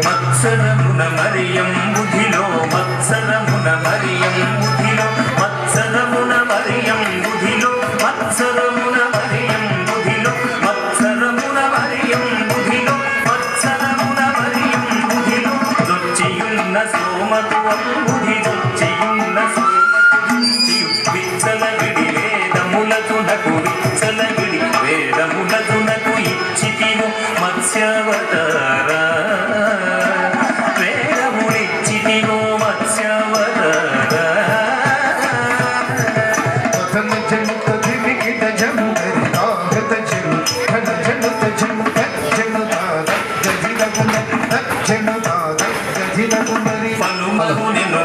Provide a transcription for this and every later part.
మత్సరమున మరియం బుధిలో మత్సరమున మరియం బుధిలో మత్సరమున మరియం బుధిలో మత్సరమున మరియం బుధిలో మత్సరమున మరియం బుధిలో మత్సరమున మరియం బుధిలో దొచ్చియున్న సోమత్వం బుధి దొచ్చియున్న సోమత్వం విచ్చలవిడి వేదములతునకు విచ్చలవిడి వేదములతునకు ఇచ్చితిను మత్స్యవతారా వేదములిచ్చితిను మత్స్యవతారా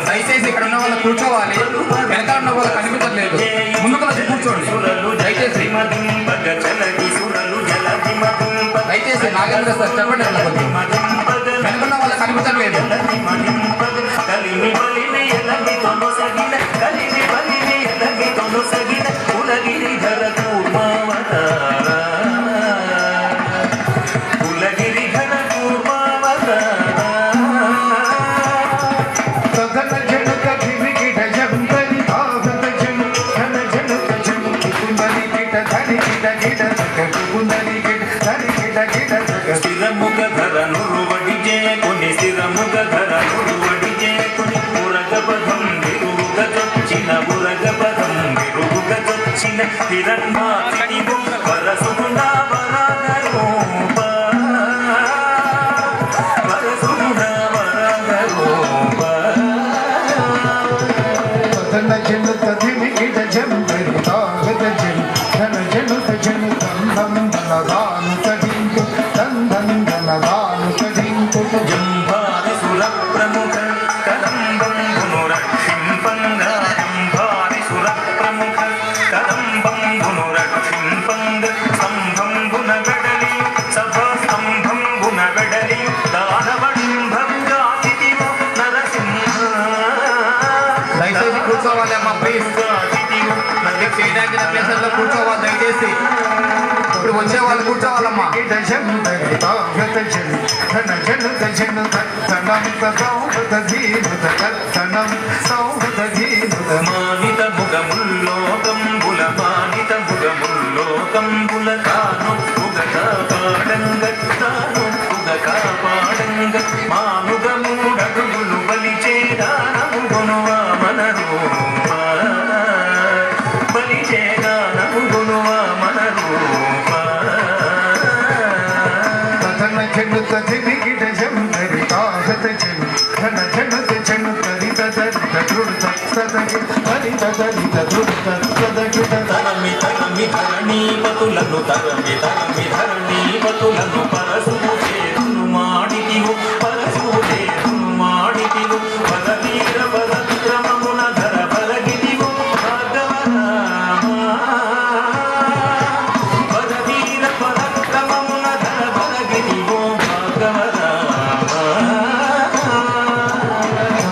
దయచేసి ఇక్కడ ఉన్న వాళ్ళు కూర్చోవాలి, వెనక ఉన్న వాళ్ళు కనిపించట్లేదు, ముందుకు వచ్చి కూర్చోండి. దయచేసి దయచేసి నాగేంద్ర సార్ చెప్పండి, వెనుకున్న వాళ్ళు కనిపించట్లేదు. కూర్చోవాలి అమ్మా, ప్లీజ్ చేయడానికి ప్లేసెస్లో కూర్చోవాలి దయచేసి. ఇప్పుడు వచ్చే వాళ్ళు కూర్చోవాలమ్మా. మానిత ముగముల్లో కంబుల మానిత ముగముల్లో కంబుల తాను పాడంగ తాను కాపాడంగ మానుగముడగులు బలిచేదానము గుణవా మన రూప బలిచేదానము గుణవా మన రూప తన చెను తదిని గిడ జందరి తాగత చెను ధన జనత చెను తరి తదరి తరుడు తత్తదగి తరి తదరి తరుడు తత్తదగి తరమి తరమి ధరణీపతులను తరమి తరమి ధరణీపతులను పరశువు చేతును మాడితివు పరశువు చేతును మాడితివు పరవీర పరక్రమమున ధర పరగితివు భాగవరామ పరవీర పరక్రమమున ధర పరగితివు భాగవరామ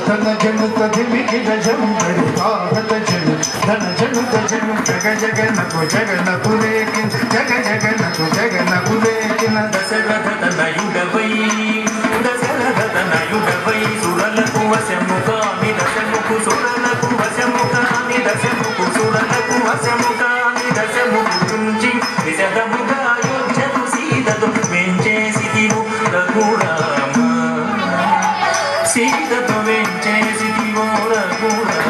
తన చెను తదిని గిడ జందరి తాగత చెను ధన జనుత చెను జగ జగనకు జగనకు లేకిన్ జగ జగనకు జగనకు లేకిన దశరథనయుడవై సురలకు వశముకామి దశముకు సురలకు వశముకామి దశముకు సురలకు వశముకామి దశముకు చుంచి విశదముగా యోధ్యకు సీతతో వెంచేసితివు రఘురామ సీతతో వెంచేసితివు రఘురామ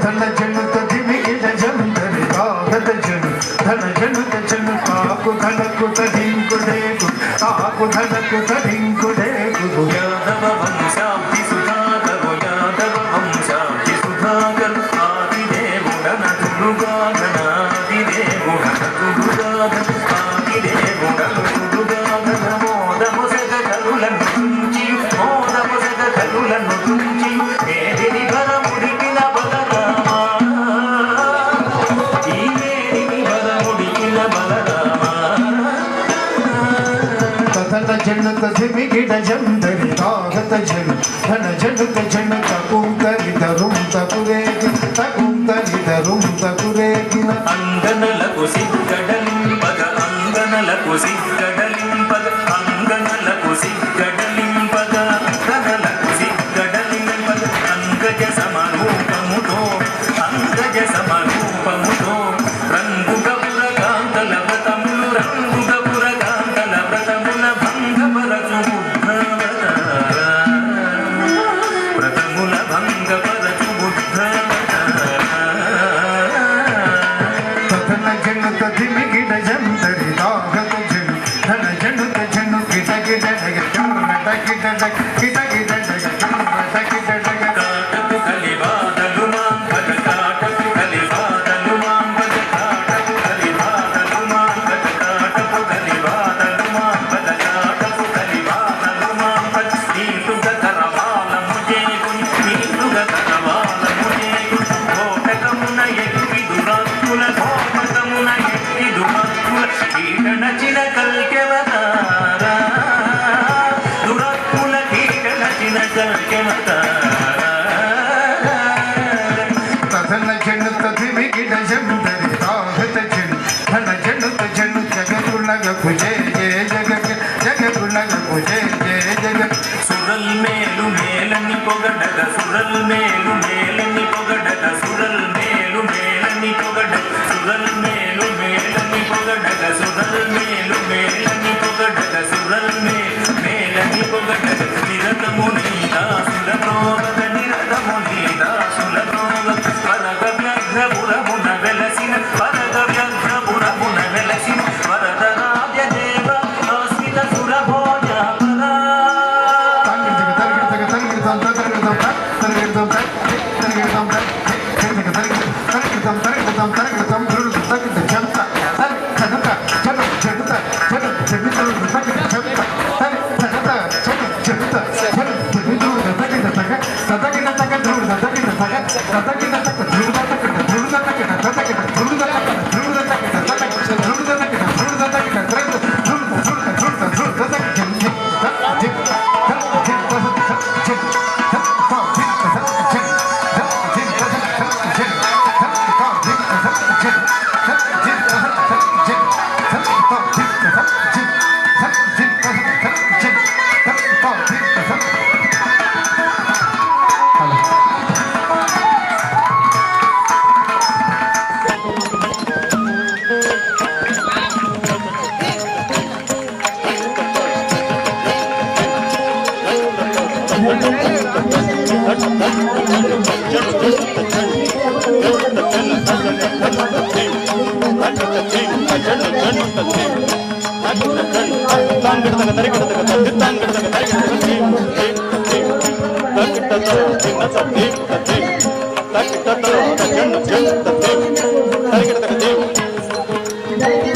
తన చెను తదిని గిడ జందరి తాగత చెను ధన జనుత చెను తాకు ధనకు తడింకుడేకు తాకు ధనకు తడింకుడేకు యాదవ వంశాబ్ది సుధాకరు యాదవ వంశాబ్ది సుధాకరు ఆదిదేవుడనటులుగా గణాదిదేవుడనటులుగా ఆదిదేవుడనటులుగా మోదముసగ కలులను తుంచి మోదముసగ కలులను తుంచి ఏదిని భరముడిపిన బలరామ గిడ జందరి తాగత జను ధన జనుత జను తకుంతరి దరుం తకురేగి తకుంతరి తకురేగిన అంగనలకు సిగ్గడలింపగ అంగనలకు సిగ్గడలింపగ అంగనలకు సిగ్గడలింపగ అంగనలకు సిగ్గడలింపగ అంగజ సమరూపముతో అంగజ సమరూపముతో రంగుగపుర కాంతల వ్రతములు రంగుగపుర కాంతల వ్రతముల భంగపరచు వ్రతముల భంగపరచు జనుత దిమి గిడ జందరి తాగత జను ధన జనుత జను గిట గిడ జగ జన్మట గిట జగ గిట గిట జగ జన్మట గిట జగ కాటకు కలివాదలు మాంపగ కాటకు కలివాదలు మాంపగ కాటకు కలివాదలు మాంపగ కాటకు కలివాదలు మాంపగ కాటకు కలివాదలు మాంపగ నీటుగ కరవాలము చేకుని నీటుగ కరవాలము చేకుని కోటకమున ఎక్కి దురాత్ముల కోటకమున ఎక్కి దురాత్ముల కీటనచిన కల్కెవతారా దురాత్ముల కీటనచిన కల్కెవతారా తదన జనుత దిమి గిడ జందరి తాగత జను ధన జనుత జను జగతులగ కుజే జయ జగ జగతులగ కుజే జయ జగ సురల్ మేలు మేలని పొగడగ సురల్ మేలు మేలని పొగడగ సురల్ మేలు మేలని పొగడగ సురల్ మేలు మేలని పొగడగ సురల్ మేలు మేలని పొగడగ సురల్ మేలని పొగడగ నిరతము నీదాసుల ప్రోగ నిరతము నీదాసుల ప్రోగ పరగ వ్యాఘ్రపురమున వెలసిన పరగ వ్యాఘ్రపురమున వెలసిన వరద రాజదేవ ఆశ్రిత సురభోజాపరా Thank you.